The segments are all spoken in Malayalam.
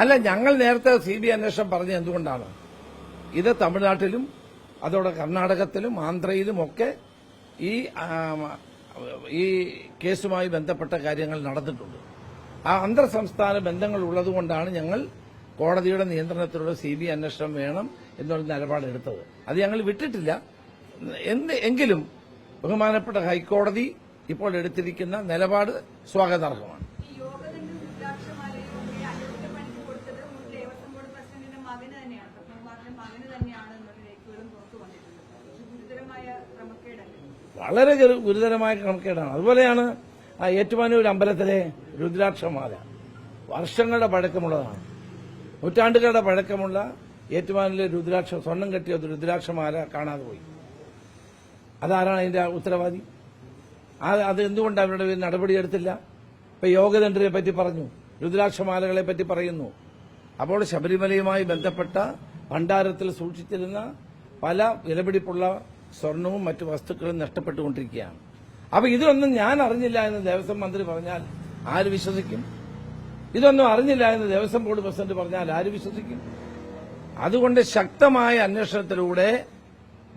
അല്ല, ഞങ്ങൾ നേരത്തെ CBI അന്വേഷണം പറഞ്ഞത് എന്തുകൊണ്ടാണ്? ഇത് തമിഴ്നാട്ടിലും അതോടെ കർണാടകത്തിലും ആന്ധ്രയിലും ഒക്കെ ഈ കേസുമായി ബന്ധപ്പെട്ട കാര്യങ്ങൾ നടന്നിട്ടുണ്ട്. ആ അന്തർ സംസ്ഥാന ബന്ധങ്ങൾ ഉള്ളതുകൊണ്ടാണ് ഞങ്ങൾ കോടതിയുടെ നിയന്ത്രണത്തിലുള്ള CBI അന്വേഷണം വേണം എന്നുള്ള നിലപാടെടുത്തത്. അത് ഞങ്ങൾ വിട്ടിട്ടില്ല. എങ്കിലും ബഹുമാനപ്പെട്ട ഹൈക്കോടതി ഇപ്പോൾ എടുത്തിരിക്കുന്ന നിലപാട് സ്വാഗതാർഹമാണ്. വളരെ ഗുരുതരമായ ക്രമക്കേടാണ്. അതുപോലെയാണ് ഏറ്റുമാനൂർ അമ്പലത്തിലെ രുദ്രാക്ഷമാല. വർഷങ്ങളുടെ പഴക്കമുള്ളതാണ്. നൂറ്റാണ്ടുകളുടെ പഴക്കമുള്ള ഏറ്റുമാനൂരിലെ സ്വർണം കെട്ടിയ രുദ്രാക്ഷമാല കാണാതെ പോയി. അതാരാണ് അതിന്റെ ഉത്തരവാദി? അത് എന്തുകൊണ്ട് അവരുടെ പേരിൽ നടപടിയെടുത്തില്ല? ഇപ്പൊ യോഗദണ്ഡരെ പറ്റി പറഞ്ഞു, രുദ്രാക്ഷമാലകളെ പറ്റി പറയുന്നു. അപ്പോൾ ശബരിമലയുമായി ബന്ധപ്പെട്ട ഭണ്ഡാരത്തിൽ സൂക്ഷിച്ചിരുന്ന പല വിലപിടിപ്പുള്ള സ്വർണവും മറ്റു വസ്തുക്കളും നഷ്ടപ്പെട്ടുകൊണ്ടിരിക്കുകയാണ്. അപ്പൊ ഇതൊന്നും ഞാൻ അറിഞ്ഞില്ല എന്ന് ദേവസ്വം മന്ത്രി പറഞ്ഞാൽ ആര് വിശ്വസിക്കും? ഇതൊന്നും അറിഞ്ഞില്ല എന്ന് ദേവസ്വം ബോർഡ് പ്രസിഡന്റ് പറഞ്ഞാൽ ആര് വിശ്വസിക്കും? അതുകൊണ്ട് ശക്തമായ അന്വേഷണത്തിലൂടെ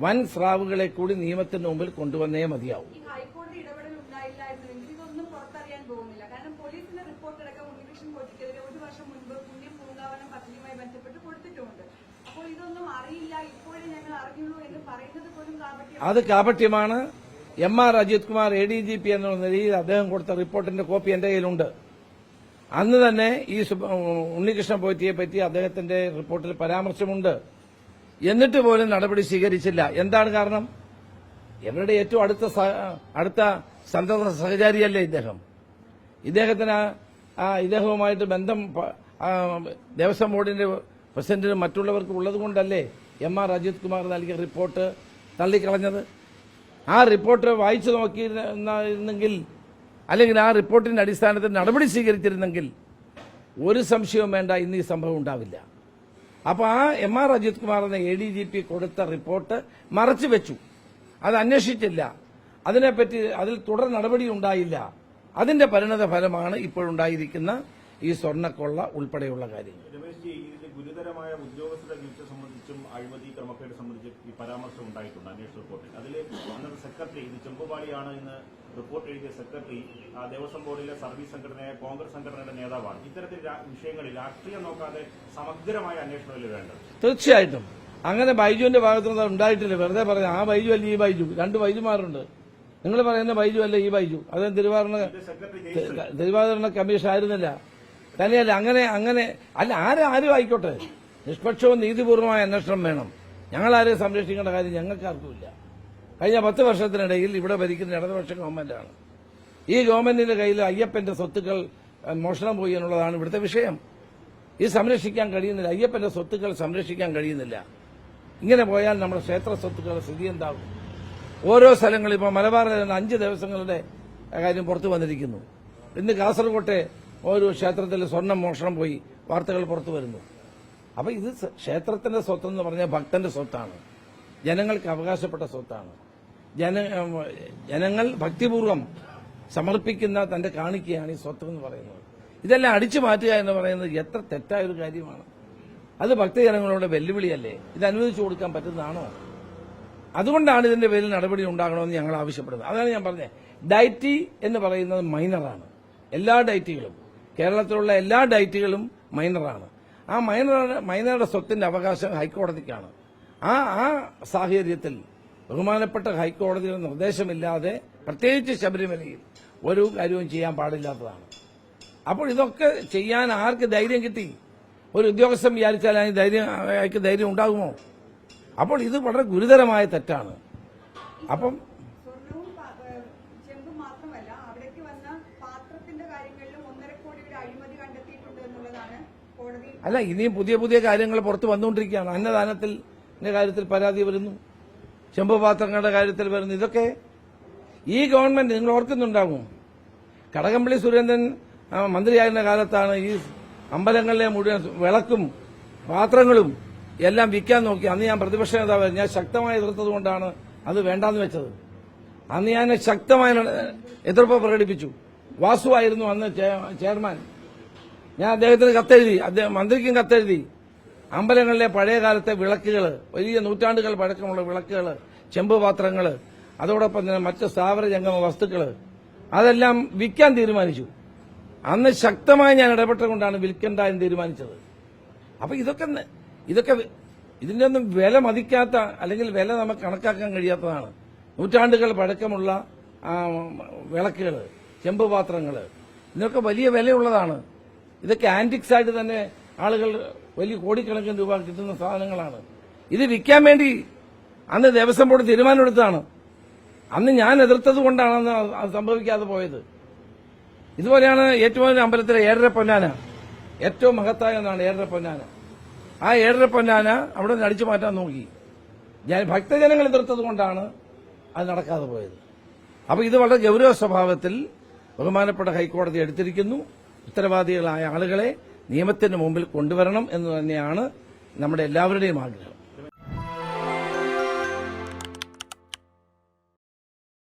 വൻ സ്രാവുകളെ കൂടി നിയമത്തിന് മുമ്പിൽ കൊണ്ടുവന്നേ മതിയാവും. ഹൈക്കോടതി ഇടപെടൽ ഉണ്ടായില്ലായിരുന്നെങ്കിൽ ഇതൊന്നും പുറത്തറിയാൻ പോകുന്നില്ല. കാരണം പോലീസിന്റെ റിപ്പോർട്ടടക്കം ഉണ്ണികൃഷ്ണൻ പോറ്റിക്കെതിരെ 1 വർഷം മുൻപ് പുണ്യം പൂങ്കാവനം പദ്ധതിയുമായി ബന്ധപ്പെട്ട് കൊടുത്തിട്ടുണ്ട്. അപ്പോൾ ഇതൊന്നും അറിയില്ല, ഇപ്പോഴേ ഞങ്ങൾ അറിഞ്ഞുള്ളൂ എന്ന് പറയുന്നത് പോലും അത് കാപട്യമാണ്. MR അജിത് കുമാർ ADGP എന്നുള്ള നിലയിൽ അദ്ദേഹം കൊടുത്ത റിപ്പോർട്ടിന്റെ കോപ്പി എന്റെ കയ്യിലുണ്ട്. അന്ന് തന്നെ ഈ ഉണ്ണികൃഷ്ണൻ പോറ്റിയെ പറ്റി അദ്ദേഹത്തിന്റെ റിപ്പോർട്ടിൽ പരാമർശമുണ്ട്. എന്നിട്ട് പോലും നടപടി സ്വീകരിച്ചില്ല. എന്താണ് കാരണം? ഇവരുടെ ഏറ്റവും അടുത്ത സന്തത സഹചാരിയല്ലേ ഇദ്ദേഹം. ഇദ്ദേഹവുമായിട്ട് ബന്ധം ദേവസ്വം ബോർഡിന്റെ പ്രസിഡന്റിനും മറ്റുള്ളവർക്കും ഉള്ളതുകൊണ്ടല്ലേ MR അജിത് കുമാർ നൽകിയ റിപ്പോർട്ട് തള്ളിക്കളഞ്ഞത്. ആ റിപ്പോർട്ട് വായിച്ചു നോക്കിയിരുന്നെങ്കിൽ, അല്ലെങ്കിൽ ആ റിപ്പോർട്ടിന്റെ അടിസ്ഥാനത്തിൽ നടപടി സ്വീകരിച്ചിരുന്നെങ്കിൽ ഒരു സംശയവും വേണ്ട, ഇന്ന് ഈ സംഭവം ഉണ്ടാവില്ല. അപ്പോൾ ആ MR അജിത് കുമാർ എന്ന ADGP കൊടുത്ത റിപ്പോർട്ട് മറച്ചു വെച്ചു. അത് അന്വേഷിച്ചില്ല. അതിനെപ്പറ്റി അതിൽ തുടർ നടപടി ഉണ്ടായില്ല. അതിന്റെ പരിണത ഫലമാണ് ഇപ്പോഴുണ്ടായിരിക്കുന്ന ഈ സ്വർണ്ണക്കൊള്ള ഉൾപ്പെടെയുള്ള കാര്യങ്ങൾ. ഗുരുതരമായ ഉദ്യോഗസ്ഥരുടെ വീഴ്ച സംബന്ധിച്ചും അഴിമതി ക്രമക്കേട് സംബന്ധിച്ച് ഈ പരാമർശം ഉണ്ടായിട്ടുണ്ട് അന്വേഷണ റിപ്പോർട്ടിൽ. അതിൽ അന്നത്തെ സെക്രട്ടറി, ഇത് ചെമ്പുപാടിയാണ് എന്ന് റിപ്പോർട്ട് എഴുതിയ സെക്രട്ടറി ദേവസ്വം ബോർഡിലെ സർവീസ് സംഘടനയായ കോൺഗ്രസ് സംഘടനയുടെ നേതാവാണ്. ഇത്തരത്തിൽ വിഷയങ്ങളിൽ രാഷ്ട്രീയം നോക്കാതെ സമഗ്രമായ അന്വേഷണമല്ലേ വേണ്ടത്? തീർച്ചയായിട്ടും അങ്ങനെ ബൈജുവിന്റെ ഭാഗത്തുനിന്ന് ഉണ്ടായിട്ടില്ല. വെറുതെ പറയാം, ആ ബൈജു അല്ല ഈ ബൈജു, 2 ബൈജുമാരുണ്ട്. നിങ്ങൾ പറയുന്ന ബൈജു അല്ല ഈ ബൈജു. അത് തിരുവാതിരണ കമ്മീഷൻ ആയിരുന്നില്ല. തന്നെയല്ല അങ്ങനെ അല്ല, ആരും ആയിക്കോട്ടെ, നിഷ്പക്ഷവും നീതിപൂർവമായ അന്വേഷണം വേണം. ഞങ്ങളാരെയും സംരക്ഷിക്കേണ്ട കാര്യം ഞങ്ങൾക്കാർക്കുമില്ല. കഴിഞ്ഞ 10 വർഷത്തിനിടയിൽ ഇവിടെ ഭരിക്കുന്ന ഇടതുപക്ഷ ഗവൺമെന്റാണ്. ഈ ഗവൺമെന്റിന്റെ കയ്യിൽ അയ്യപ്പന്റെ സ്വത്തുക്കൾ മോഷണം പോയി എന്നുള്ളതാണ് ഇവിടുത്തെ വിഷയം. ഇത് സംരക്ഷിക്കാൻ കഴിയുന്നില്ല. അയ്യപ്പന്റെ സ്വത്തുക്കൾ സംരക്ഷിക്കാൻ കഴിയുന്നില്ല. ഇങ്ങനെ പോയാൽ നമ്മുടെ ക്ഷേത്ര സ്വത്തുക്കളുടെ സ്ഥിതി എന്താകും? ഓരോ സ്ഥലങ്ങളിൽ ഇപ്പോൾ മലബാറിൽ 5 ദിവസങ്ങളുടെ കാര്യം പുറത്തു വന്നിരിക്കുന്നു. ഇന്ന് കാസർകോട്ടെ ഒരു ക്ഷേത്രത്തിൽ സ്വർണം മോഷണം പോയി വാർത്തകൾ പുറത്തു വരുന്നു. അപ്പൊ ഇത് ക്ഷേത്രത്തിന്റെ സ്വത്തെന്ന് പറഞ്ഞാൽ ഭക്തന്റെ സ്വത്താണ്, ജനങ്ങൾക്ക് അവകാശപ്പെട്ട സ്വത്താണ്. ജനങ്ങൾ ഭക്തിപൂർവ്വം സമർപ്പിക്കുന്ന തന്റെ കാണിക്കയാണ് ഈ സ്വത്ത് എന്ന് പറയുന്നത്. ഇതെല്ലാം അടിച്ചു മാറ്റുക എന്ന് പറയുന്നത് എത്ര തെറ്റായൊരു കാര്യമാണ്. അത് ഭക്തജനങ്ങളുടെ വെല്ലുവിളിയല്ലേ? ഇത് അനുവദിച്ചു കൊടുക്കാൻ പറ്റുന്നതാണോ? അതുകൊണ്ടാണ് ഇതിന്റെ പേരിൽ നടപടി ഉണ്ടാകണമെന്ന് ഞങ്ങൾ ആവശ്യപ്പെടുന്നത്. അതാണ് ഞാൻ പറഞ്ഞത്. ഡയറ്റി എന്ന് പറയുന്നത് മൈനറാണ്. എല്ലാ ഡയറ്റികളും, കേരളത്തിലുള്ള എല്ലാ ഡയറ്റികളും മൈനറാണ്. ആ മൈനറുടെ സ്വത്തിന്റെ അവകാശം ഹൈക്കോടതിക്കാണ്. ആ സാഹചര്യത്തിൽ ബഹുമാനപ്പെട്ട ഹൈക്കോടതിയുടെ നിർദ്ദേശമില്ലാതെ പ്രത്യേകിച്ച് ശബരിമലയിൽ ഒരു കാര്യവും ചെയ്യാൻ പാടില്ലാത്തതാണ്. അപ്പോൾ ഇതൊക്കെ ചെയ്യാൻ ആർക്ക് ധൈര്യം കിട്ടി? ഒരു ഉദ്യോഗസ്ഥൻ വിചാരിച്ചാൽ അയാൾക്ക് ധൈര്യം ഉണ്ടാകുമോ? അപ്പോൾ ഇത് വളരെ ഗുരുതരമായ തെറ്റാണ്. അപ്പം അല്ല, ഇനിയും പുതിയ കാര്യങ്ങൾ പുറത്തു വന്നുകൊണ്ടിരിക്കുകയാണ്. അന്നദാനത്തിന്റെ കാര്യത്തിൽ പരാതി വരുന്നു, ചെമ്പുപാത്രങ്ങളുടെ കാര്യത്തിൽ വരുന്നു. ഇതൊക്കെ ഈ ഗവൺമെന്റ്, നിങ്ങൾ ഓർക്കുന്നുണ്ടാകും, കടകംപള്ളി സുരേന്ദ്രൻ മന്ത്രിയായിരുന്ന കാലത്താണ് ഈ അമ്പലങ്ങളിലെ മുഴുവൻ വിളക്കും പാത്രങ്ങളും എല്ലാം വിൽക്കാൻ നോക്കി. അന്ന് ഞാൻ പ്രതിപക്ഷ നേതാവായിരുന്നു. ഞാൻ ശക്തമായി എതിർത്തതുകൊണ്ടാണ് അത് വേണ്ടാന്ന് വെച്ചത്. അന്ന് ഞാൻ ശക്തമായ എതിർപ്പ് പ്രകടിപ്പിച്ചു. വാസുവായിരുന്നു അന്ന് ചെയർമാൻ. ഞാൻ അദ്ദേഹത്തിന് കത്തെഴുതി, മന്ത്രിക്കും കത്തെഴുതി. അമ്പലങ്ങളിലെ പഴയ കാലത്തെ വിളക്കുകൾ, വലിയ നൂറ്റാണ്ടുകൾ പഴക്കമുള്ള വിളക്കുകൾ, ചെമ്പ് പാത്രങ്ങൾ, അതോടൊപ്പം തന്നെ മറ്റ് സ്ഥാവര ജംഗമ വസ്തുക്കൾ അതെല്ലാം വിൽക്കാൻ തീരുമാനിച്ചു. അന്ന് ശക്തമായി ഞാൻ ഇടപെട്ടുകൊണ്ടാണ് വിൽക്കണ്ട എന്ന് തീരുമാനിച്ചത്. അപ്പൊ ഇതൊക്കെ ഇതിന്റെ ഒന്നും വില മതിക്കാത്ത, അല്ലെങ്കിൽ വില നമുക്ക് കണക്കാക്കാൻ കഴിയാത്തതാണ്. നൂറ്റാണ്ടുകൾ പഴക്കമുള്ള വിളക്കുകൾ, ചെമ്പ് പാത്രങ്ങൾ, ഇതിനൊക്കെ വലിയ വിലയുള്ളതാണ്. ഇതൊക്കെ ആന്റിക്സ് ആയിട്ട് തന്നെ ആളുകൾ വലിയ കോടിക്കണക്കിന് രൂപ കിട്ടുന്ന സാധനങ്ങളാണ്. ഇത് വിൽക്കാൻ വേണ്ടി അന്ന് ദേവസ്വം ബോർഡ് തീരുമാനമെടുത്തതാണ്. അന്ന് ഞാൻ എതിർത്തത് കൊണ്ടാണ് അത് സംഭവിക്കാതെ പോയത്. ഇതുപോലെയാണ് ഏറ്റുമാനൂർ അമ്പലത്തിലെ ഏഴര പൊന്നാന, ഏറ്റവും മഹത്തായ ഒന്നാണ് ഏഴര പൊന്നാന. ആ ഏഴര പൊന്നാന അവിടെ നിന്ന് അടിച്ചു മാറ്റാൻ നോക്കി. ഭക്തജനങ്ങൾ എതിർത്തത് കൊണ്ടാണ് അത് നടക്കാതെ പോയത്. അപ്പൊ ഇത് വളരെ ഗൌരവ സ്വഭാവത്തിൽ ബഹുമാനപ്പെട്ട ഹൈക്കോടതി എടുത്തിരിക്കുന്നു. ഉത്തരവാദികളായ ആളുകളെ നിയമത്തിന് മുമ്പിൽ കൊണ്ടുവരണം എന്ന് തന്നെയാണ് നമ്മുടെ എല്ലാവരുടെയും ആഗ്രഹം.